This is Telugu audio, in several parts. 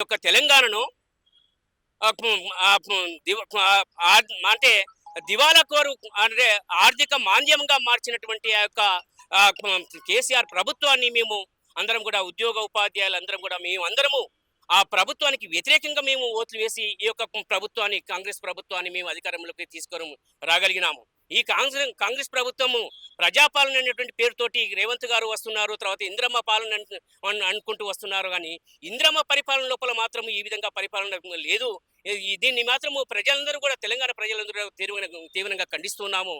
యొక్క తెలంగాణను అంటే దివాలా కోరు అంటే ఆర్థిక మాంద్యంగా మార్చినటువంటి ఆ యొక్క కేసీఆర్ ప్రభుత్వాన్ని మేము అందరం కూడా ఉద్యోగ ఉపాధ్యాయులు అందరం కూడా మేము అందరము ఆ ప్రభుత్వానికి వ్యతిరేకంగా మేము ఓట్లు వేసి ఈ యొక్క ప్రభుత్వాన్ని కాంగ్రెస్ ప్రభుత్వాన్ని మేము అధికారంలోకి తీసుకొని రాగలిగినాము. ఈ కాంగ్రెస్ ప్రభుత్వము ప్రజాపాలన అనేటువంటి పేరుతోటి రేవంత్ గారు వస్తున్నారు, తర్వాత ఇంద్రమ్మ పాలన అనుకుంటూ వస్తున్నారు. కానీ ఇంద్రమ్మ పరిపాలన లోపల మాత్రం ఈ విధంగా పరిపాలన లేదు. దీన్ని మాత్రము ప్రజలందరూ కూడా తెలంగాణ ప్రజలందరూ తీవ్రంగా ఖండిస్తున్నాము.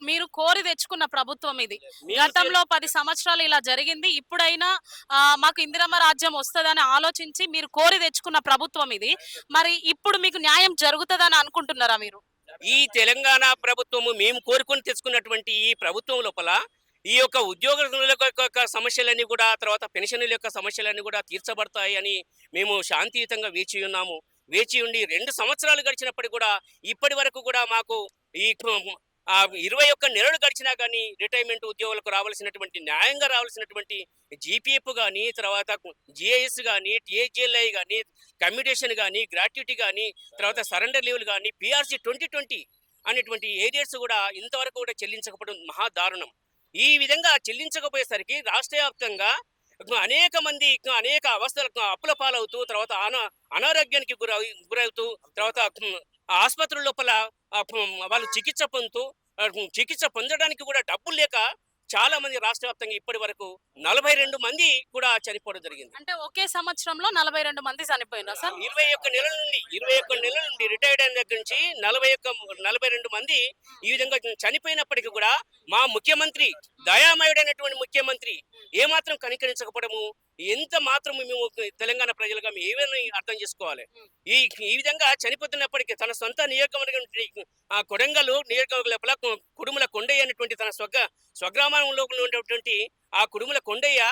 మీరు కోరి తెచ్చుకున్న ప్రభుత్వం ఇది. గతంలో 10 సంవత్సరాలు ఇలా జరిగింది. ఇప్పుడైనా మాకు ఇందిరమ్మ రాజ్యం వస్తదని ఆలోచించి మీరు కోరి తెచ్చుకున్న ప్రభుత్వం ఇది. మరి ఇప్పుడు మీకు న్యాయం జరుగుతదని అనుకుంటున్నారా మీరు? ఈ తెలంగాణ ప్రభుత్వము మేము కోరుకొని తెచ్చుకున్నటువంటి ఈ ప్రభుత్వం లోపల ఈ యొక్క ఉద్యోగుల యొక్క సమస్యలన్నీ కూడా, తర్వాత పెన్షన్ల యొక్క సమస్యలన్నీ కూడా తీర్చబడతాయి అని మేము శాంతియుతంగా వేచి ఉన్నాము. వేచి ఉండి 2 సంవత్సరాలు గడిచినప్పటికీ కూడా ఇప్పటి వరకు కూడా మాకు ఈ 21 నెలలు గడిచినా కానీ రిటైర్మెంట్ ఉద్యోగులకు రావాల్సినటువంటి న్యాయంగా రావాల్సినటువంటి జీపీఎఫ్ కానీ, తర్వాత జిఐఎస్ కానీ, టిఏజిఎల్ఐ కానీ, కమ్యూటేషన్ కానీ, గ్రాట్యుటీ కానీ, తర్వాత సరెండర్ లీవ్లు కానీ, పిఆర్సీ 2020 అనేటువంటి ఏరియాస్ కూడా ఇంతవరకు కూడా చెల్లించకపోవడం మహాదారుణం. ఈ విధంగా చెల్లించకపోయేసరికి రాష్ట్ర వ్యాప్తంగా అనేక మంది అనేక అవస్థలకు అప్పుల పాలవుతూ, తర్వాత అనారోగ్యానికి గురవుతూ, తర్వాత ఆసుపత్రుల లోపల వాళ్ళు చికిత్స పొందడానికి కూడా డబ్బులు లేక చాలా మంది రాష్ట్ర వ్యాప్తంగా ఇప్పటి వరకు 42 మంది కూడా చనిపోవడం జరిగింది. అంటే ఒకే సంవత్సరంలో 42 మంది చనిపోయినా సార్? 21 నెలల నుండి రిటైర్డ్ అయిన దగ్గర నుంచి 42 మంది ఈ విధంగా చనిపోయినప్పటికీ కూడా మా ముఖ్యమంత్రి, దయామయుడైనటువంటి ముఖ్యమంత్రి ఏమాత్రం కనికరించకపోవడము, ఎంత మాత్రము మేము తెలంగాణ ప్రజలుగా మేము ఏమైనా అర్థం చేసుకోవాలి. ఈ విధంగా చనిపోతున్నప్పటికీ తన సొంత నియోజకవర్గం కొడంగల్ నియోజకవర్గం లోపల కుడుముల కొండయ్య అనేటువంటి తన స్వగ్రామంలో ఉన్నటువంటి ఆ కుడుముల కొండయ్య